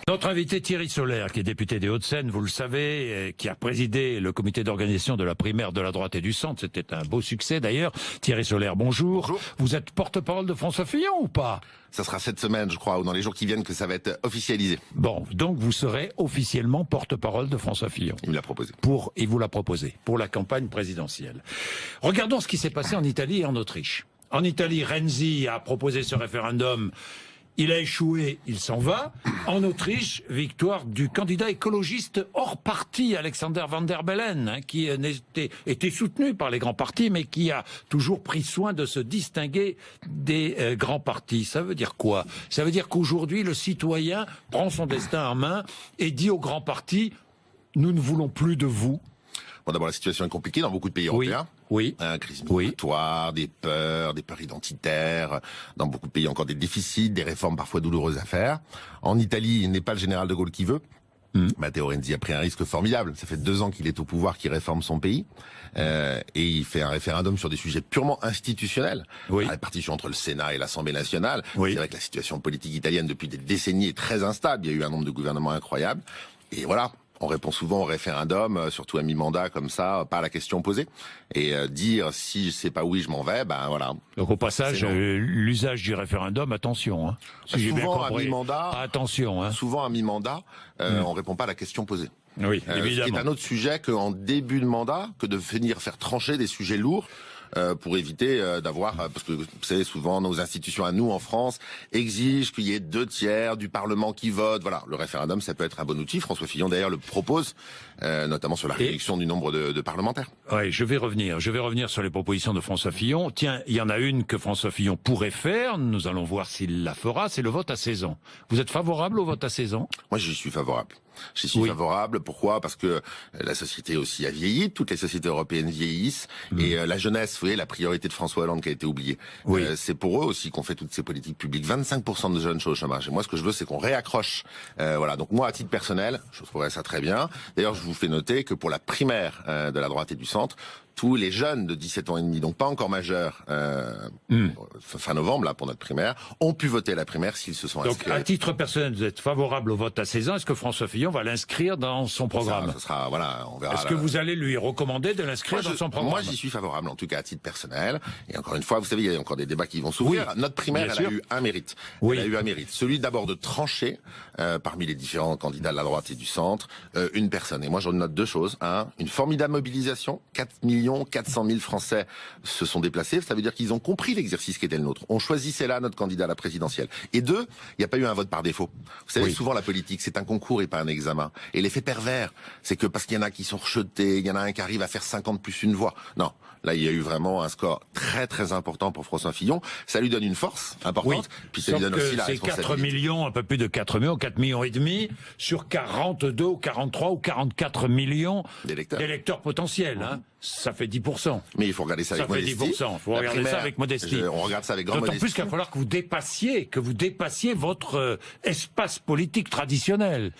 Notre invité Thierry Solère, qui est député des Hauts-de-Seine, vous le savez, qui a présidé le comité d'organisation de la primaire de la droite et du centre. C'était un beau succès d'ailleurs. Thierry Solère, bonjour. Bonjour. Vous êtes porte-parole de François Fillon ou pas? Ça sera cette semaine, je crois, ou dans les jours qui viennent, que ça va être officialisé. Bon, donc vous serez officiellement porte-parole de François Fillon. Il me l'a proposé. Il vous l'a proposé, pour la campagne présidentielle. Regardons ce qui s'est passé en Italie et en Autriche. En Italie, Renzi a proposé ce référendum. Il a échoué, il s'en va. En Autriche, victoire du candidat écologiste hors parti, Alexander Van der Bellen, qui était soutenu par les grands partis, mais qui a toujours pris soin de se distinguer des grands partis. Ça veut dire quoi? Ça veut dire qu'aujourd'hui, le citoyen prend son destin en main et dit aux grands partis, nous ne voulons plus de vous. Bon, d'abord, la situation est compliquée dans beaucoup de pays européens. Oui. Crise migratoire, des peurs identitaires. Dans beaucoup de pays, encore des déficits, des réformes parfois douloureuses à faire. En Italie, il n'est pas le général de Gaulle qui veut. Matteo Renzi a pris un risque formidable. Ça fait 2 ans qu'il est au pouvoir, qu'il réforme son pays. Et il fait un référendum sur des sujets purement institutionnels. La répartition entre le Sénat et l'Assemblée nationale. C'est vrai que la situation politique italienne depuis des décennies est très instable. Il y a eu un nombre de gouvernements incroyable. Et voilà. On répond souvent au référendum, surtout à mi-mandat comme ça, pas à la question posée. Et dire si c'est pas oui, je m'en vais, ben voilà. Donc au passage, l'usage du référendum, attention. Hein. Si j'ai bien compris. À mi-mandat, attention. Hein. Souvent à mi-mandat, on répond pas à la question posée. Oui, évidemment. Ce qui est un autre sujet qu'en début de mandat, que de venir faire trancher des sujets lourds. Pour éviter d'avoir, parce que vous savez, souvent nos institutions à nous en France exigent qu'il y ait 2/3 du Parlement qui vote. Voilà, le référendum, ça peut être un bon outil. François Fillon d'ailleurs le propose, notamment sur la réduction du nombre de parlementaires. Oui, je vais revenir sur les propositions de François Fillon. Tiens, il y en a une que François Fillon pourrait faire. Nous allons voir s'il la fera. C'est le vote à 16 ans. Vous êtes favorable au vote à 16 ans? Moi, j'y suis favorable. J'y suis favorable. Pourquoi? Parce que la société aussi a vieilli. Toutes les sociétés européennes vieillissent. Et la jeunesse, vous voyez, la priorité de François Hollande qui a été oubliée. C'est pour eux aussi qu'on fait toutes ces politiques publiques. 25% de jeunes sont au chômage. Et moi, ce que je veux, c'est qu'on réaccroche. Voilà. Donc moi, à titre personnel, je trouverais ça très bien. D'ailleurs, je vous fais noter que pour la primaire de la droite et du centre, tous les jeunes de 17 ans et demi, donc pas encore majeurs, fin novembre, là, pour notre primaire, ont pu voter à la primaire s'ils se sont inscrits. Donc, à titre personnel, vous êtes favorable au vote à 16 ans. Est-ce que François Fillon va l'inscrire dans son programme? Ça sera, voilà, on verra. Est-ce que vous allez lui recommander de l'inscrire dans son programme? Moi, j'y suis favorable, en tout cas, à titre personnel. Et encore une fois, vous savez, il y a encore des débats qui vont s'ouvrir. Notre primaire, elle a eu un mérite. Elle a eu un mérite. Celui d'abord de trancher, parmi les différents candidats de la droite et du centre, une personne. Et moi, j'en note 2 choses. Une formidable mobilisation. 4 400 000 Français se sont déplacés. Ça veut dire qu'ils ont compris l'exercice qui était le nôtre. On choisissait là notre candidat à la présidentielle. Et 2, il n'y a pas eu un vote par défaut. Vous savez, souvent la politique, c'est un concours et pas un examen. Et l'effet pervers, c'est que parce qu'il y en a qui sont rejetés, il y en a un qui arrive à faire 50 plus une voix. Non. Là, il y a eu vraiment un score très très important pour François Fillon. Ça lui donne une force importante. Puis ça lui donne aussi la responsabilité. C'est 4 millions, un peu plus de 4 millions, 4 millions et demi, sur 42 ou 43 ou 44 millions d'électeurs potentiels. Hein. Ça fait 10%. Mais il faut regarder ça avec modestie. Ça fait 10%. Il faut regarder ça avec modestie. On regarde ça avec grande modestie. D'autant plus qu'il va falloir que vous dépassiez votre espace politique traditionnel.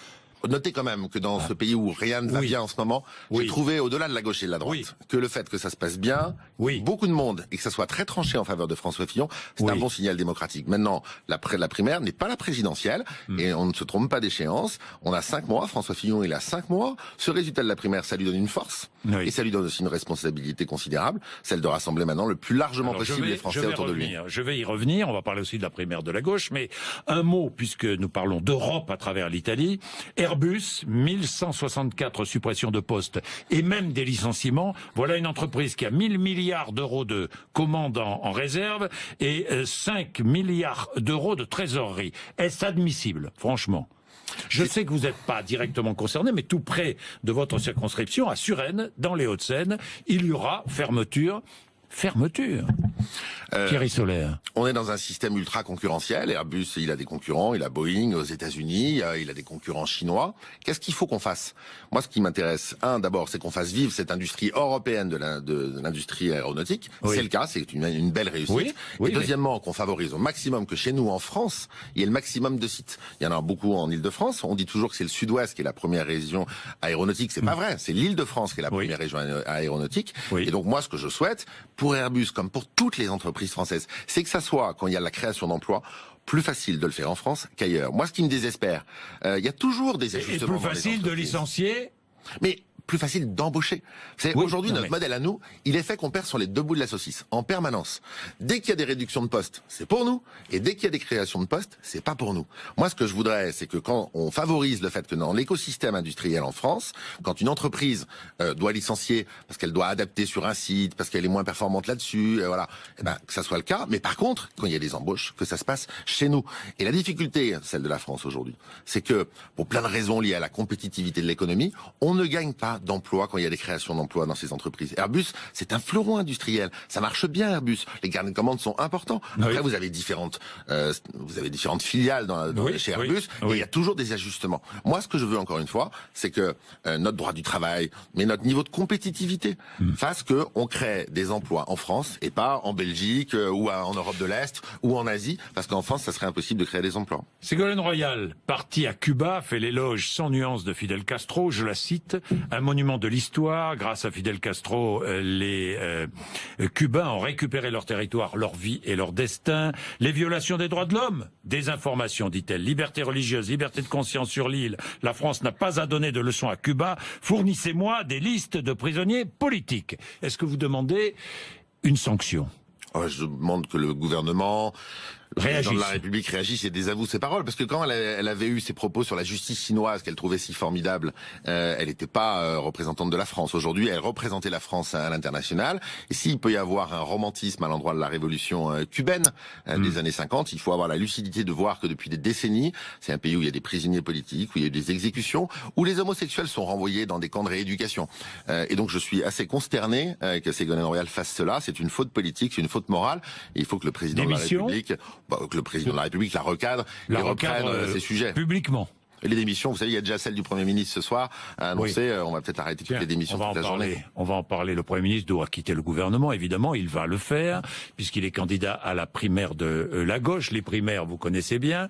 Notez quand même que dans ce pays où rien ne va bien en ce moment, j'ai trouvé, au-delà de la gauche et de la droite, que le fait que ça se passe bien, beaucoup de monde, et que ça soit très tranché en faveur de François Fillon, c'est un bon signal démocratique. Maintenant, la primaire n'est pas la présidentielle, et on ne se trompe pas d'échéance. On a 5 mois, François Fillon, il a 5 mois. Ce résultat de la primaire, ça lui donne une force, et ça lui donne aussi une responsabilité considérable, celle de rassembler maintenant le plus largement possible les Français autour de lui. Je vais y revenir, on va parler aussi de la primaire de la gauche, mais un mot, puisque nous parlons d'Europe à travers l'Italie. Airbus, 1164 suppressions de postes et même des licenciements. Voilà une entreprise qui a 1000 milliards d'euros de commandes en réserve et 5 milliards d'euros de trésorerie. Est-ce admissible, franchement? Je sais que vous n'êtes pas directement concerné, mais tout près de votre circonscription, à Suresnes, dans les Hauts-de-Seine, il y aura fermeture. Thierry Solère. On est dans un système ultra concurrentiel. Airbus, il a des concurrents, il a Boeing aux États-Unis, il a des concurrents chinois. Qu'est-ce qu'il faut qu'on fasse? Moi, ce qui m'intéresse, d'abord, c'est qu'on fasse vivre cette industrie européenne de l'industrie aéronautique. C'est le cas, c'est une belle réussite. Et deuxièmement, qu'on favorise au maximum que chez nous, en France, il y ait le maximum de sites. Il y en a beaucoup en Île-de-France. On dit toujours que c'est le Sud-Ouest qui est la première région aéronautique. C'est pas vrai. C'est l'Île-de-France qui est la première région aéronautique. Et donc, moi, ce que je souhaite, pour Airbus, comme pour toutes les entreprises françaises, c'est que ça soit, quand il y a la création d'emplois, plus facile de le faire en France qu'ailleurs. Moi, ce qui me désespère, il y a toujours des ajustements. Et plus facile de licencier. Mais plus facile d'embaucher. Aujourd'hui, notre modèle à nous, il est fait qu'on perd sur les deux bouts de la saucisse, en permanence. Dès qu'il y a des réductions de postes, c'est pour nous, et dès qu'il y a des créations de postes, c'est pas pour nous. Moi, ce que je voudrais, c'est que quand on favorise le fait que dans l'écosystème industriel en France, quand une entreprise doit licencier parce qu'elle doit adapter sur un site, parce qu'elle est moins performante là-dessus, voilà, eh ben, que ça soit le cas. Mais par contre, quand il y a des embauches, que ça se passe chez nous. Et la difficulté, celle de la France aujourd'hui, c'est que, pour plein de raisons liées à la compétitivité de l'économie, on ne gagne pas d'emplois quand il y a des créations d'emplois dans ces entreprises. Airbus, c'est un fleuron industriel. Ça marche bien, Airbus. Les carnets de commandes sont importants. Après, vous avez différentes filiales chez Airbus, et il y a toujours des ajustements. Moi, ce que je veux, encore une fois, c'est que notre droit du travail, mais notre niveau de compétitivité, fasse que on crée des emplois en France et pas en Belgique ou en Europe de l'Est ou en Asie, parce qu'en France, ça serait impossible de créer des emplois. Ségolène Royal, parti à Cuba, fait l'éloge sans nuance de Fidel Castro. Je la cite: un monument de l'histoire. Grâce à Fidel Castro, les Cubains ont récupéré leur territoire, leur vie et leur destin. Les violations des droits de l'homme, désinformation, dit-elle, liberté religieuse, liberté de conscience sur l'île. La France n'a pas à donner de leçons à Cuba. Fournissez-moi des listes de prisonniers politiques. Est-ce que vous demandez une sanction? Je demande que le gouvernement, le président de la République réagisse et désavoue ses paroles, parce que quand elle avait eu ses propos sur la justice chinoise qu'elle trouvait si formidable, elle n'était pas représentante de la France. Aujourd'hui, elle représentait la France à l'international. Et s'il peut y avoir un romantisme à l'endroit de la révolution cubaine des années 50, il faut avoir la lucidité de voir que depuis des décennies, c'est un pays où il y a des prisonniers politiques, où il y a eu des exécutions, où les homosexuels sont renvoyés dans des camps de rééducation. Et donc je suis assez consterné que Ségolène Royal fasse cela. C'est une faute politique, c'est une faute morale. Et il faut que le président de la République, la recadre et reprenne ces sujets. Publiquement. Et les démissions, vous savez, il y a déjà celle du Premier ministre ce soir à annoncer. On va peut-être arrêter toutes les démissions toute la journée. On va en parler. Le Premier ministre doit quitter le gouvernement, évidemment. Il va le faire, puisqu'il est candidat à la primaire de la gauche. Les primaires, vous connaissez bien.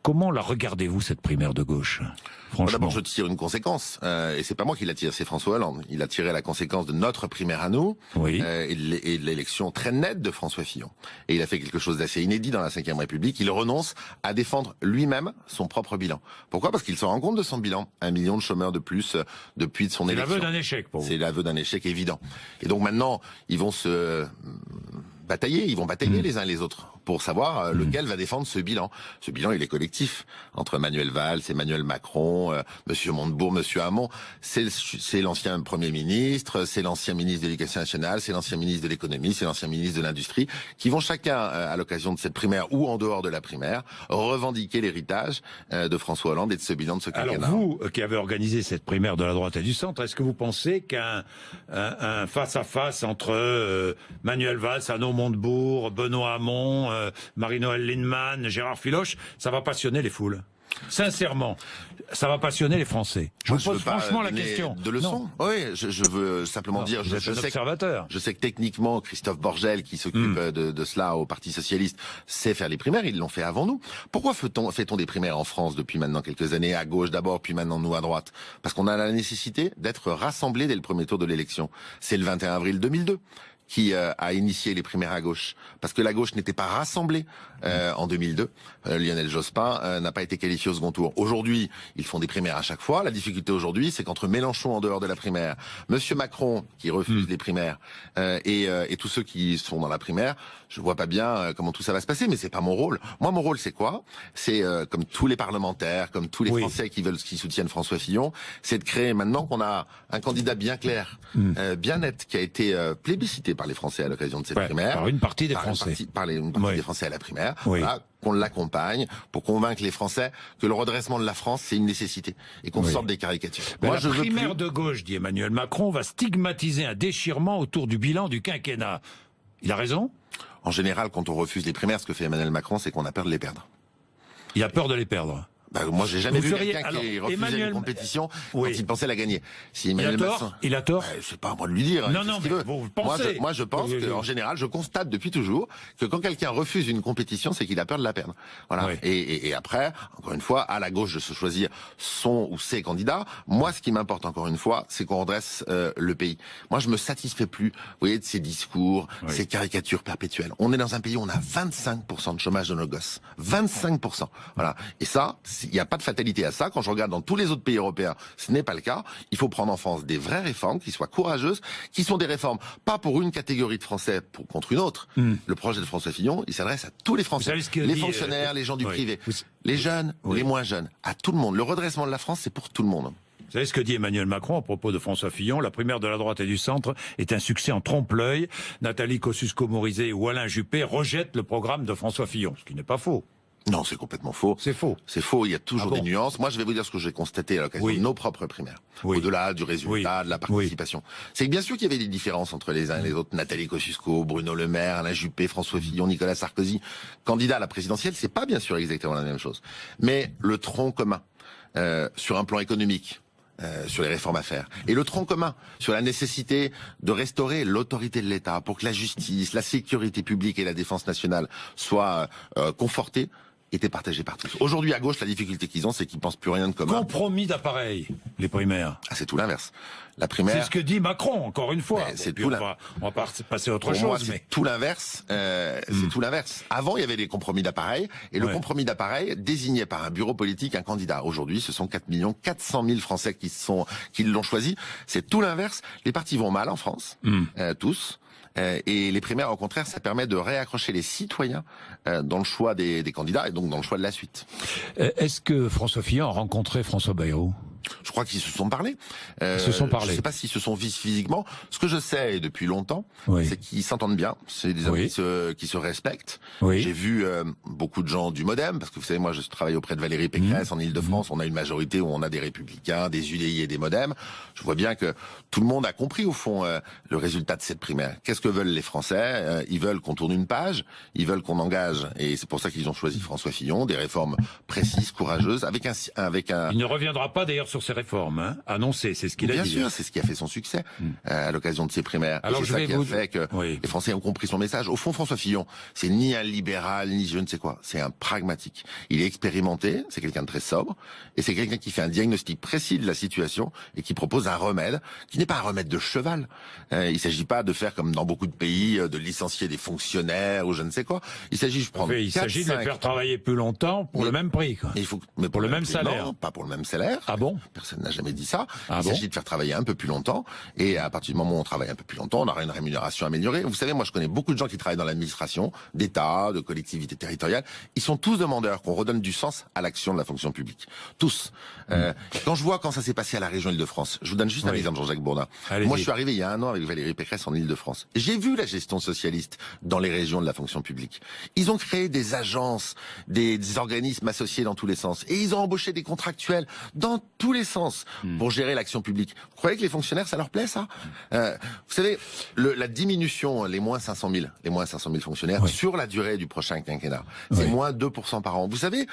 Comment la regardez-vous, cette primaire de gauche? Franchement. D'abord, je tire une conséquence, et c'est pas moi qui la tire, c'est François Hollande. Il a tiré la conséquence de notre primaire à nous, et de l'élection très nette de François Fillon. Et il a fait quelque chose d'assez inédit dans la Ve République. Il renonce à défendre lui-même son propre bilan. Pourquoi? Parce qu'il se rend compte de son bilan. 1 million de chômeurs de plus depuis son élection. C'est l'aveu d'un échec pour vous. C'est l'aveu d'un échec évident. Et donc maintenant, ils vont se batailler, les uns les autres pour savoir lequel va défendre ce bilan. Ce bilan, il est collectif entre Manuel Valls, Emmanuel Macron, Monsieur Montebourg, Monsieur Hamon. C'est l'ancien Premier ministre, c'est l'ancien ministre de l'Éducation nationale, c'est l'ancien ministre de l'Économie, c'est l'ancien ministre de l'Industrie, qui vont chacun, à l'occasion de cette primaire ou en dehors de la primaire, revendiquer l'héritage de François Hollande et de ce bilan de ce quinquennat. Alors vous, qui avez organisé cette primaire de la droite et du centre, est-ce que vous pensez qu'un face-à-face entre Manuel Valls, Arnaud Montebourg, Benoît Hamon, Marie-Noëlle Lienemann, Gérard Filoche, ça va passionner les foules? Sincèrement, ça va passionner les Français. Je vous pose franchement la question. De leçons. Oui, je veux simplement dire, je sais que techniquement, Christophe Borgel, qui s'occupe de cela au Parti Socialiste, sait faire les primaires, ils l'ont fait avant nous. Pourquoi fait-on des primaires en France depuis maintenant quelques années, à gauche d'abord, puis maintenant nous à droite? Parce qu'on a la nécessité d'être rassemblés dès le premier tour de l'élection. C'est le 21 avril 2002. Qui a initié les primaires à gauche, parce que la gauche n'était pas rassemblée en 2002. Lionel Jospin n'a pas été qualifié au second tour. Aujourd'hui, ils font des primaires à chaque fois. La difficulté aujourd'hui, c'est qu'entre Mélenchon en dehors de la primaire, Monsieur Macron qui refuse les primaires et tous ceux qui sont dans la primaire, je vois pas bien comment tout ça va se passer. Mais c'est pas mon rôle. Moi, mon rôle, c'est quoi? C'est comme tous les parlementaires, comme tous les Français qui soutiennent François Fillon, c'est de créer, maintenant qu'on a un candidat bien clair, bien net, qui a été plébiscité par les Français à l'occasion de cette primaire. Par une partie des Français. Par une partie des Français à la primaire. Voilà, qu'on l'accompagne pour convaincre les Français que le redressement de la France, c'est une nécessité. Et qu'on sorte des caricatures. Moi, la primaire de gauche, dit Emmanuel Macron, va stigmatiser un déchirement autour du bilan du quinquennat. Il a raison? En général, quand on refuse les primaires, ce que fait Emmanuel Macron, c'est qu'on a peur de les perdre. Il a peur de les perdre. Moi, j'ai jamais vu quelqu'un qui refusait une compétition quand il pensait la gagner. Si Emmanuel Macron, il a tort. C'est pas à moi de lui dire. Non, mais vous pensez. Moi, je pense qu'en général, je constate depuis toujours que quand quelqu'un refuse une compétition, c'est qu'il a peur de la perdre. Voilà. Oui. Et après, encore une fois, à la gauche de se choisir son ou ses candidats. Moi, ce qui m'importe encore une fois, c'est qu'on redresse le pays. Moi, je me satisfais plus, vous voyez, de ces discours, ces caricatures perpétuelles. On est dans un pays où on a 25% de chômage de nos gosses. 25%. Voilà. Et ça, il n'y a pas de fatalité à ça. Quand je regarde dans tous les autres pays européens, ce n'est pas le cas. Il faut prendre en France des vraies réformes qui soient courageuses, qui sont des réformes pas pour une catégorie de Français contre une autre. Le projet de François Fillon, il s'adresse à tous les Français, les fonctionnaires, les gens du privé, les jeunes, les moins jeunes, à tout le monde. Le redressement de la France, c'est pour tout le monde. Vous savez ce que dit Emmanuel Macron à propos de François Fillon? La primaire de la droite et du centre est un succès en trompe-l'œil. Nathalie Kosciusko-Morizet ou Alain Juppé rejettent le programme de François Fillon, ce qui n'est pas faux. Non, c'est complètement faux. C'est faux. C'est faux, il y a toujours des nuances. Moi, je vais vous dire ce que j'ai constaté à l'occasion de nos propres primaires. Au-delà du résultat, de la participation. C'est que bien sûr qu'il y avait des différences entre les uns et les autres. Nathalie Kosciusko, Bruno Le Maire, Alain Juppé, François Fillon, Nicolas Sarkozy. Candidat à la présidentielle, c'est pas bien sûr exactement la même chose. Mais le tronc commun, sur un plan économique, sur les réformes à faire. Et le tronc commun sur la nécessité de restaurer l'autorité de l'État pour que la justice, la sécurité publique et la défense nationale soient confortées, était partagé par tous. Aujourd'hui, à gauche, la difficulté qu'ils ont, c'est qu'ils pensent plus rien de commun. Compromis d'appareil, les primaires. Ah, c'est tout l'inverse. La primaire. C'est ce que dit Macron, encore une fois. C'est tout on va passer à autre chose. Moi, c'est tout l'inverse. C'est tout l'inverse. Avant, il y avait des compromis d'appareil, et le compromis d'appareil désignait par un bureau politique un candidat. Aujourd'hui, ce sont 4 400 000 Français qui l'ont choisi. C'est tout l'inverse. Les partis vont mal en France, tous. Et les primaires, au contraire, ça permet de réaccrocher les citoyens dans le choix des candidats et donc dans le choix de la suite. Est-ce que François Fillon a rencontré François Bayrou ? Je crois qu'ils se sont parlé. Ils se sont parlé. Je ne sais pas s'ils se sont vus physiquement. Ce que je sais depuis longtemps, c'est qu'ils s'entendent bien. C'est des hommes qui se respectent. J'ai vu beaucoup de gens du MoDem, parce que vous savez, moi, je travaille auprès de Valérie Pécresse en Ile-de-France. On a une majorité où on a des Républicains, des UDI et des MoDem. Je vois bien que tout le monde a compris, au fond, le résultat de cette primaire. Qu'est-ce que veulent les Français ? Ils veulent qu'on tourne une page. Ils veulent qu'on engage. Et c'est pour ça qu'ils ont choisi François Fillon. Des réformes précises, courageuses, avec un... Il ne reviendra pas d'ailleurs sur ces réformes, annoncées, c'est ce qu'il a dit. Bien sûr, c'est ce qui a fait son succès à l'occasion de ces primaires. Alors c'est ça qui a fait que les Français ont compris son message. Au fond, François Fillon, c'est ni un libéral, ni je ne sais quoi. C'est un pragmatique. Il est expérimenté, c'est quelqu'un de très sobre, et c'est quelqu'un qui fait un diagnostic précis de la situation et qui propose un remède, qui n'est pas un remède de cheval. Il s'agit pas de faire comme dans beaucoup de pays, de licencier des fonctionnaires ou je ne sais quoi. Il s'agit de il s'agit de les faire travailler plus longtemps pour le même prix, quoi. Mais pour le même salaire. Non, pas pour le même salaire. Ah bon? Personne n'a jamais dit ça. Il s'agit de faire travailler un peu plus longtemps. Et à partir du moment où on travaille un peu plus longtemps, on aura une rémunération améliorée. Vous savez, moi, je connais beaucoup de gens qui travaillent dans l'administration, d'État, de collectivités territoriales. Ils sont tous demandeurs qu'on redonne du sens à l'action de la fonction publique. Tous. Quand je vois quand ça s'est passé à la région Île-de-France, je vous donne juste un exemple, Jean-Jacques Bourdin. Moi, je suis arrivé il y a 1 an avec Valérie Pécresse en Île-de-France. J'ai vu la gestion socialiste dans les régions de la fonction publique. Ils ont créé des agences, des organismes associés dans tous les sens. Et ils ont embauché des contractuels dans tous les sens pour gérer l'action publique. Vous croyez que les fonctionnaires, ça leur plaît, ça? Vous savez, la diminution, les moins 500 000 fonctionnaires sur la durée du prochain quinquennat, c'est moins 2% par an. Vous savez,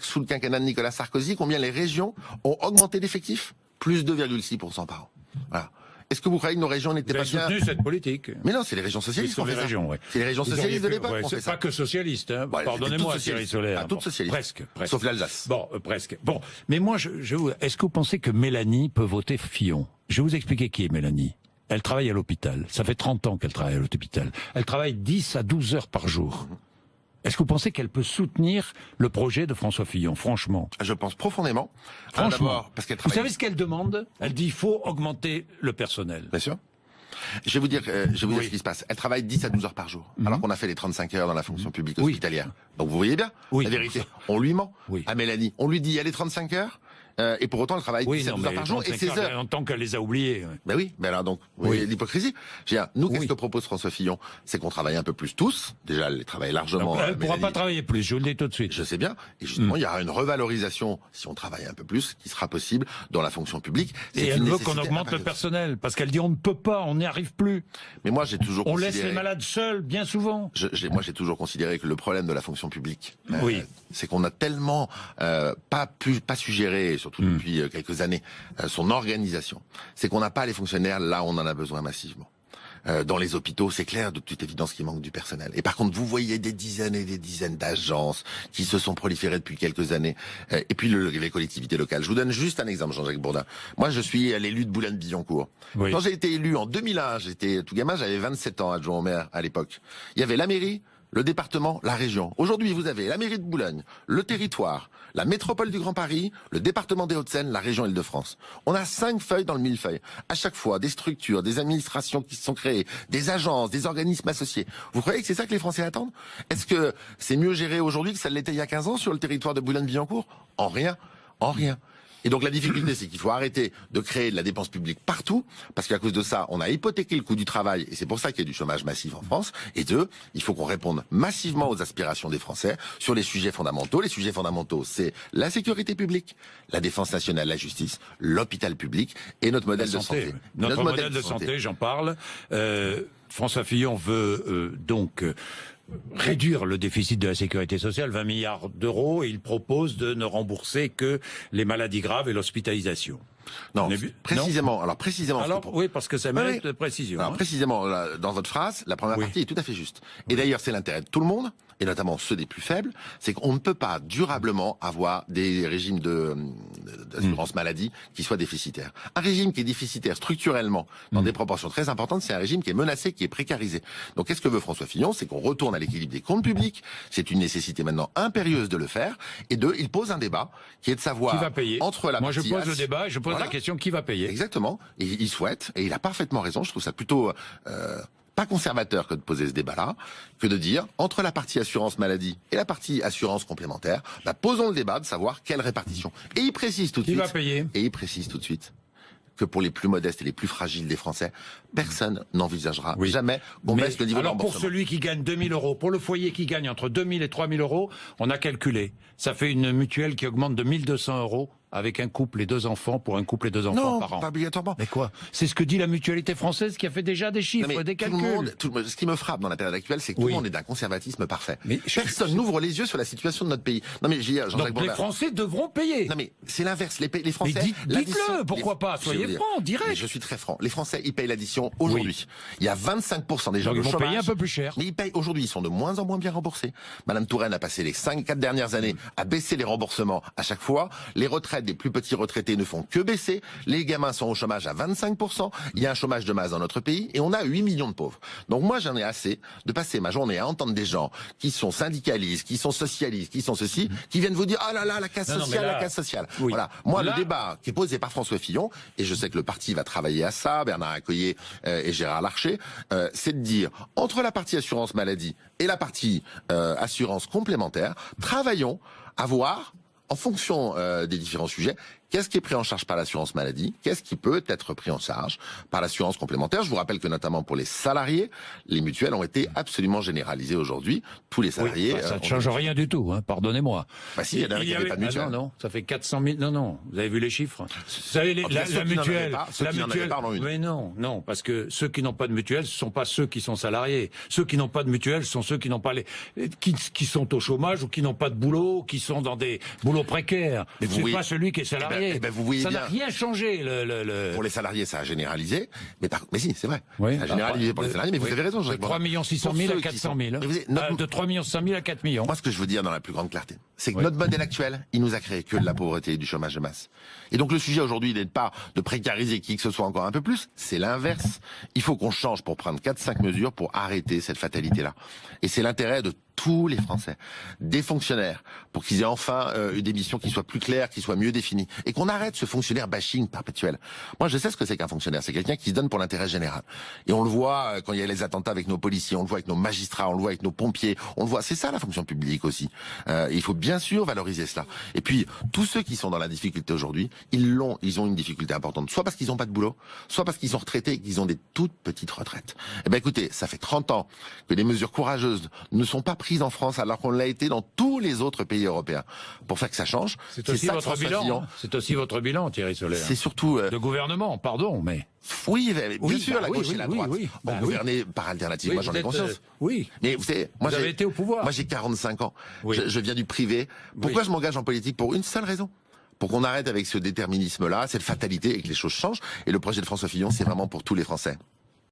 sous le quinquennat de Nicolas Sarkozy, combien les régions ont augmenté d'effectifs? Plus 2,6% par an. Voilà. Est-ce que vous croyez que nos régions n'étaient pas bien? soutenu cette politique. Mais non, c'est les régions socialistes qui ont fait ça. C'est les régions socialistes de l'époque qui ont fait ça. Pas que socialistes, hein. Pardonnez-moi, Thierry Solaire. Toutes socialistes. Presque. Sauf l'Alsace. Bon, presque. Bon, mais moi, est-ce que vous pensez que Mélanie peut voter Fillon? Je vais vous expliquer qui est Mélanie. Elle travaille à l'hôpital. Ça fait 30 ans qu'elle travaille à l'hôpital. Elle travaille 10 à 12 heures par jour. Est-ce que vous pensez qu'elle peut soutenir le projet de François Fillon, franchement? Je pense profondément. Franchement. Parce qu'elle travaille... Vous savez ce qu'elle demande? Elle dit il faut augmenter le personnel. Bien sûr. Je vais vous dire ce qui se passe. Elle travaille 10 à 12 heures par jour, alors qu'on a fait les 35 heures dans la fonction publique hospitalière. Donc vous voyez bien, la vérité. On lui ment. À Mélanie, on lui dit, il y a les 35 heures, et pour autant, elle travaille 17 heures par jour et 16 heures. En tant qu'elle les a oubliés. Ben oui, mais alors donc, l'hypocrisie. Nous, qu'est-ce que propose François Fillon? C'est qu'on travaille un peu plus tous. Déjà, elle travaille largement. Donc, elle ne pourra pas travailler plus, je vous le dis tout de suite. Je sais bien. Et justement, il y aura une revalorisation, si on travaille un peu plus, qui sera possible dans la fonction publique. Et elle veut qu'on augmente le personnel, parce qu'elle dit on ne peut pas, on n'y arrive plus. Mais moi, j'ai toujours on laisse les malades seuls, bien souvent. Moi, j'ai toujours considéré que le problème de la fonction publique, c'est qu'on a tellement pas su gérer, surtout depuis quelques années, son organisation. C'est qu'on n'a pas les fonctionnaires là où on en a besoin massivement. Dans les hôpitaux, c'est clair de toute évidence qu'il manque du personnel. Et par contre, vous voyez des dizaines et des dizaines d'agences qui se sont proliférées depuis quelques années. Et puis les collectivités locales. Je vous donne juste un exemple, Jean-Jacques Bourdin. Moi, je suis l'élu de Boulogne-Billancourt. Oui. Quand j'ai été élu en 2001, j'étais tout gamin, j'avais 27 ans, adjoint au maire à l'époque. Il y avait la mairie, le département, la région. Aujourd'hui, vous avez la mairie de Boulogne, le territoire, la métropole du Grand Paris, le département des Hauts-de-Seine, la région Île-de-France. On a 5 feuilles dans le millefeuille. À chaque fois, des structures, des administrations qui se sont créées, des agences, des organismes associés. Vous croyez que c'est ça que les Français attendent? Est-ce que c'est mieux géré aujourd'hui que ça l'était il y a 15 ans sur le territoire de Boulogne-Billancourt? En rien. En rien. Et donc la difficulté, c'est qu'il faut arrêter de créer de la dépense publique partout, parce qu'à cause de ça, on a hypothéqué le coût du travail, et c'est pour ça qu'il y a du chômage massif en France. Et deux, il faut qu'on réponde massivement aux aspirations des Français sur les sujets fondamentaux. Les sujets fondamentaux, c'est la sécurité publique, la défense nationale, la justice, l'hôpital public et notre modèle de santé. Notre modèle de santé, j'en parle. François Fillon veut donc réduire le déficit de la sécurité sociale, 20 milliards d'euros, et il propose de ne rembourser que les maladies graves et l'hospitalisation. Non, précisément. Alors précisément. Oui, parce que ça mérite de précision. Alors précisément, là, dans votre phrase, la première partie est tout à fait juste. Et d'ailleurs, c'est l'intérêt de tout le monde, et notamment ceux des plus faibles, c'est qu'on ne peut pas durablement avoir des régimes d'assurance maladie qui soient déficitaires. Un régime qui est déficitaire structurellement, dans des proportions très importantes, c'est un régime qui est menacé, qui est précarisé. Donc qu'est-ce que veut François Fillon? C'est qu'on retourne à l'équilibre des comptes publics. C'est une nécessité maintenant impérieuse de le faire. Et deux, il pose un débat qui est de savoir qui va payer. Entre la Moi, je pose le débat et je pose la question qui va payer. Exactement. Et il souhaite, et il a parfaitement raison, je trouve ça plutôt pas conservateur que de poser ce débat-là, que de dire, entre la partie assurance maladie et la partie assurance complémentaire, posons le débat de savoir quelle répartition. Et il précise tout de suite. Qui va payer? Et il précise tout de suite que pour les plus modestes et les plus fragiles des Français, personne n'envisagera jamais qu'on baisse le niveau de remboursement. Pour celui qui gagne 2 000 euros, pour le foyer qui gagne entre 2 000 et 3 000 euros, on a calculé. Ça fait une mutuelle qui augmente de 1 200 euros avec un couple et 2 enfants pour un couple et 2 enfants par an. Non, pas obligatoirement. Mais quoi? C'est ce que dit la mutualité française qui a fait déjà des chiffres, des calculs. Ce qui me frappe dans la période actuelle, c'est que tout le monde est d'un conservatisme parfait. Mais personne n'ouvre les yeux sur la situation de notre pays. Non mais Jean-Jacques Bourdin, les Français devront payer. Non mais c'est l'inverse. Les Français. Mais dites-le, pourquoi pas? Soyez franc, direct. Mais je suis très franc. Les Français, ils payent l'addition aujourd'hui. Il y a 25% des gens ils vont payer un peu plus cher. Mais ils payent aujourd'hui. Ils sont de moins en moins bien remboursés. Madame Touraine a passé les 4 dernières années à baisser les remboursements à chaque fois. Les retraites des plus petits retraités ne font que baisser. Les gamins sont au chômage à 25%. Il y a un chômage de masse dans notre pays et on a 8 millions de pauvres. Donc moi, j'en ai assez de passer ma journée à entendre des gens qui sont syndicalistes, qui sont socialistes, qui sont ceci, qui viennent vous dire ah là là, la casse sociale, la casse sociale. Voilà. Moi, le débat qui est posé par François Fillon, et je sais que le parti va travailler à ça, Bernard Accoyer et Gérard Larcher, c'est de dire entre la partie assurance maladie et la partie assurance complémentaire, travaillons à voir en fonction des différents sujets, qu'est-ce qui est pris en charge par l'assurance maladie? Qu'est-ce qui peut être pris en charge par l'assurance complémentaire? Je vous rappelle que notamment pour les salariés, les mutuelles ont été absolument généralisées aujourd'hui. Tous les salariés... ça ne change rien du tout, hein, pardonnez-moi. Si, il n'y avait pas de mutuelle. non, ça fait 400 000... Non, vous avez vu les chiffres? Vous savez, la mutuelle... Mais non, parce que ceux qui n'ont pas de mutuelle, ce ne sont pas ceux qui sont salariés. Ceux qui n'ont pas de mutuelle, ce sont ceux qui n'ont pas qui sont au chômage ou qui n'ont pas de boulot, qui sont dans des boulots précaires. C'est pas celui qui est salarié. Vous voyez ça n'a rien changé. Pour les salariés, ça a généralisé. Mais si, c'est vrai. Ça a généralisé pour les salariés. Mais vous avez raison, Jacques. De 3 600 000 à 400 000. De 3 500 000 à 4 millions. Moi, ce que je veux dire dans la plus grande clarté, c'est que notre modèle actuel, il nous a créé que de la pauvreté et du chômage de masse. Et donc le sujet aujourd'hui n'est pas de précariser qui que ce soit encore un peu plus, c'est l'inverse. Il faut qu'on change pour prendre 4-5 mesures pour arrêter cette fatalité-là. Et c'est l'intérêt de tous les Français, des fonctionnaires, pour qu'ils aient enfin des missions qui soient plus claires, qui soient mieux définies, et qu'on arrête ce fonctionnaire bashing perpétuel. Moi, je sais ce que c'est qu'un fonctionnaire. C'est quelqu'un qui se donne pour l'intérêt général. Et on le voit quand il y a les attentats avec nos policiers, on le voit avec nos magistrats, on le voit avec nos pompiers, on le voit. C'est ça la fonction publique aussi. Il faut bien sûr valoriser cela. Et puis, tous ceux qui sont dans la difficulté aujourd'hui, ils ont une difficulté importante. Soit parce qu'ils n'ont pas de boulot, soit parce qu'ils sont retraités et qu'ils ont des toutes petites retraites. Eh ben écoutez, ça fait 30 ans que des mesures courageuses ne sont pas prises en France alors qu'on l'a été dans tous les autres pays européens. Pour faire que ça change, c'est aussi votre bilan. C'est aussi votre bilan, Thierry Solère. C'est surtout de gouvernement, pardon, mais oui, bien sûr, la gauche et la droite ont gouverné par alternative. Moi, j'en ai conscience. Oui. Mais vous savez, moi, j'ai été au pouvoir. Moi, j'ai 45 ans. Je viens du privé. Pourquoi je m'engage en politique? Pour une seule raison. Pour qu'on arrête avec ce déterminisme-là, cette fatalité et que les choses changent. Et le projet de François Fillon, c'est vraiment pour tous les Français.